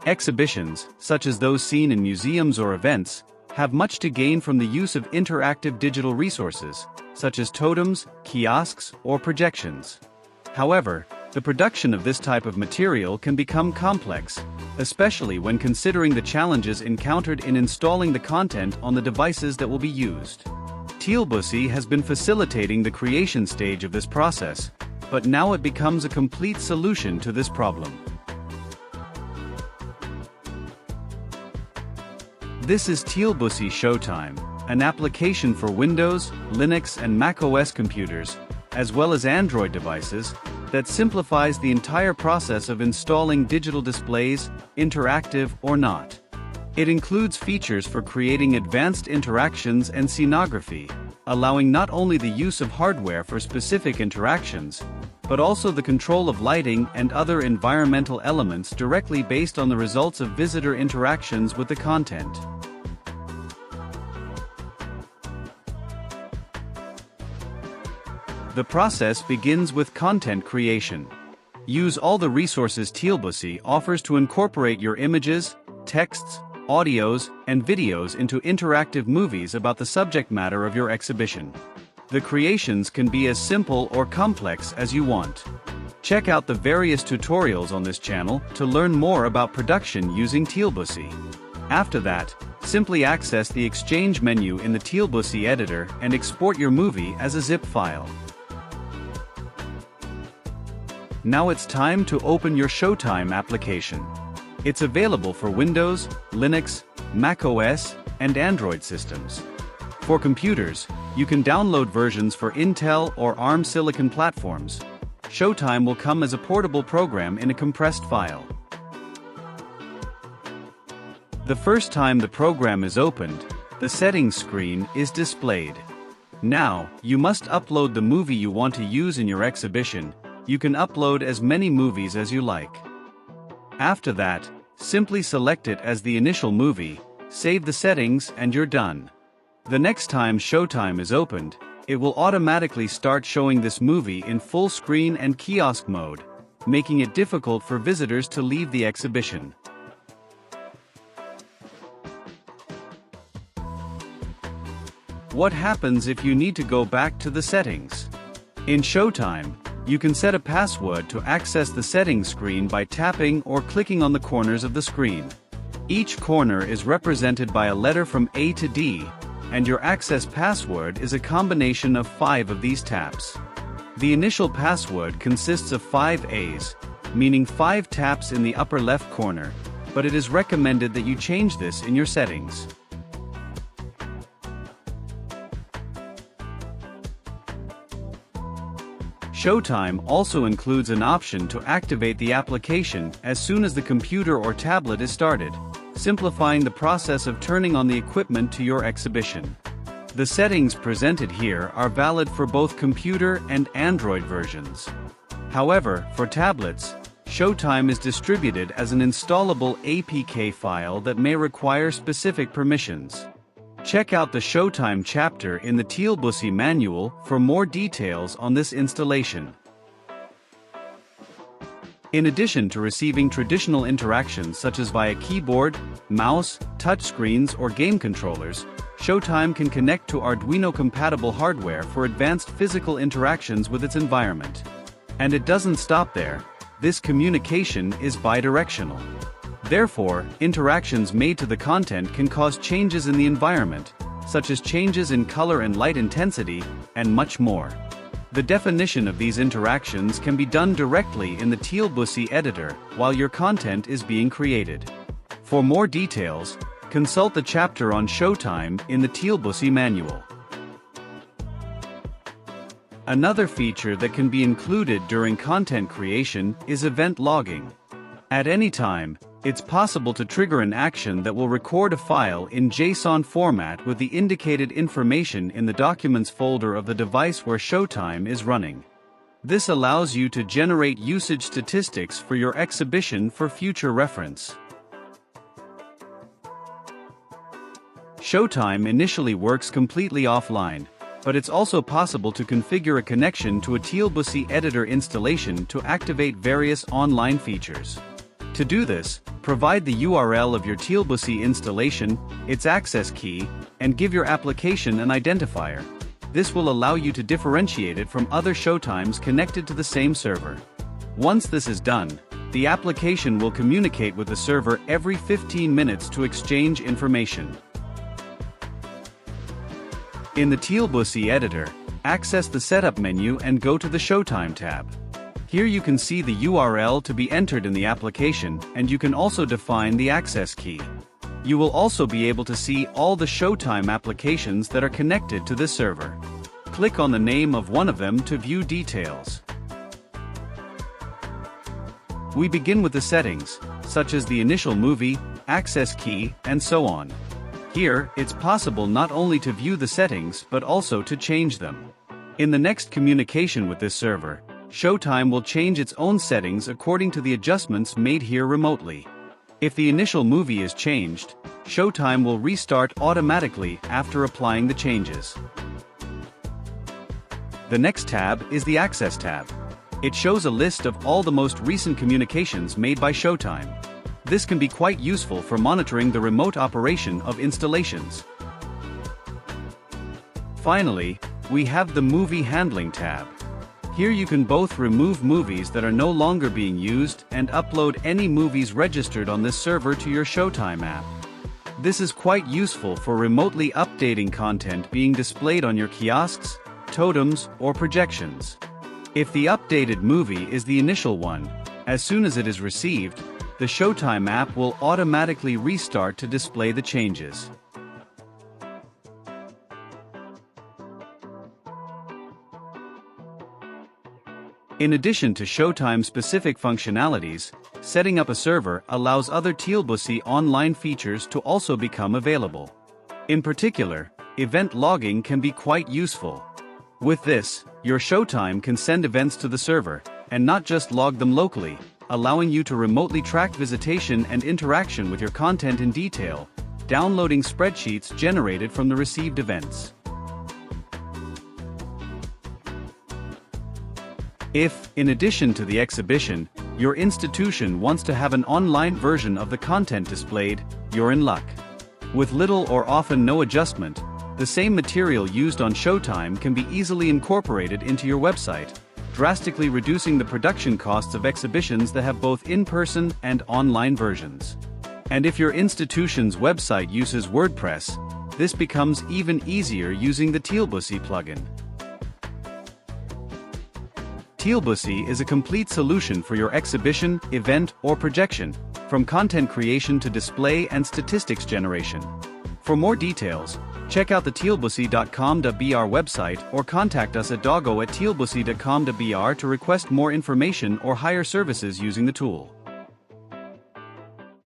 Exhibitions, such as those seen in museums or events, have much to gain from the use of interactive digital resources, such as totems, kiosks, or projections. However, the production of this type of material can become complex, especially when considering the challenges encountered in installing the content on the devices that will be used. Tealbussy has been facilitating the creation stage of this process, but now it becomes a complete solution to this problem. This is Tealbussy Showtime, an application for Windows, Linux and macOS computers, as well as Android devices, that simplifies the entire process of installing digital displays, interactive or not. It includes features for creating advanced interactions and scenography, allowing not only the use of hardware for specific interactions, but also the control of lighting and other environmental elements directly based on the results of visitor interactions with the content. The process begins with content creation. Use all the resources Tealbussy offers to incorporate your images, texts, audios, and videos into interactive movies about the subject matter of your exhibition. The creations can be as simple or complex as you want. Check out the various tutorials on this channel to learn more about production using Tealbussy. After that, simply access the Exchange menu in the Tealbussy editor and export your movie as a zip file. Now it's time to open your Showtime application. It's available for Windows, Linux, macOS, and Android systems. For computers, you can download versions for Intel or ARM Silicon platforms. Showtime will come as a portable program in a compressed file. The first time the program is opened, the settings screen is displayed. Now, you must upload the movie you want to use in your exhibition. You can upload as many movies as you like. After that, simply select it as the initial movie, save the settings, and you're done. The next time Showtime is opened, it will automatically start showing this movie in full screen and kiosk mode, making it difficult for visitors to leave the exhibition. What happens if you need to go back to the settings? In Showtime, you can set a password to access the settings screen by tapping or clicking on the corners of the screen. Each corner is represented by a letter from A to D, and your access password is a combination of 5 of these taps. The initial password consists of 5 A's, meaning 5 taps in the upper left corner, but it is recommended that you change this in your settings. Showtime also includes an option to activate the application as soon as the computer or tablet is started, simplifying the process of turning on the equipment to your exhibition. The settings presented here are valid for both computer and Android versions. However, for tablets, Showtime is distributed as an installable APK file that may require specific permissions. Check out the Showtime chapter in the Tealbussy manual for more details on this installation. In addition to receiving traditional interactions such as via keyboard, mouse, touchscreens, or game controllers, Showtime can connect to Arduino-compatible hardware for advanced physical interactions with its environment. And it doesn't stop there. This communication is bidirectional. Therefore, interactions made to the content can cause changes in the environment, such as changes in color and light intensity, and much more. The definition of these interactions can be done directly in the Tealbussy editor while your content is being created. For more details, consult the chapter on Showtime in the Tealbussy manual. Another feature that can be included during content creation is event logging. At any time, it's possible to trigger an action that will record a file in JSON format with the indicated information in the Documents folder of the device where Showtime is running. This allows you to generate usage statistics for your exhibition for future reference. Showtime initially works completely offline, but it's also possible to configure a connection to a Tealbussy editor installation to activate various online features. To do this, provide the URL of your Tealbusi installation, its access key, and give your application an identifier. This will allow you to differentiate it from other Showtimes connected to the same server. Once this is done, the application will communicate with the server every 15 minutes to exchange information. In the Tealbusi editor, access the Setup menu and go to the Showtime tab. Here you can see the URL to be entered in the application, and you can also define the access key. You will also be able to see all the Showtime applications that are connected to this server. Click on the name of one of them to view details. We begin with the settings, such as the initial movie, access key, and so on. Here, it's possible not only to view the settings but also to change them. In the next communication with this server, Showtime will change its own settings according to the adjustments made here remotely. If the initial movie is changed, Showtime will restart automatically after applying the changes. The next tab is the Access tab. It shows a list of all the most recent communications made by Showtime. This can be quite useful for monitoring the remote operation of installations. Finally, we have the Movie Handling tab. Here you can both remove movies that are no longer being used and upload any movies registered on this server to your Showtime app. This is quite useful for remotely updating content being displayed on your kiosks, totems, or projections. If the updated movie is the initial one, as soon as it is received, the Showtime app will automatically restart to display the changes. In addition to Showtime-specific functionalities, setting up a server allows other Tealbusi online features to also become available. In particular, event logging can be quite useful. With this, your Showtime can send events to the server, and not just log them locally, allowing you to remotely track visitation and interaction with your content in detail, downloading spreadsheets generated from the received events. If, in addition to the exhibition, your institution wants to have an online version of the content displayed, you're in luck. With little or often no adjustment, the same material used on Showtime can be easily incorporated into your website, drastically reducing the production costs of exhibitions that have both in-person and online versions. And if your institution's website uses WordPress, this becomes even easier using the Tealbusi plugin. Tealbusi is a complete solution for your exhibition, event, or projection, from content creation to display and statistics generation. For more details, check out the tealbusi.com.br website or contact us at doggo@tealbusi.com.br to request more information or hire services using the tool.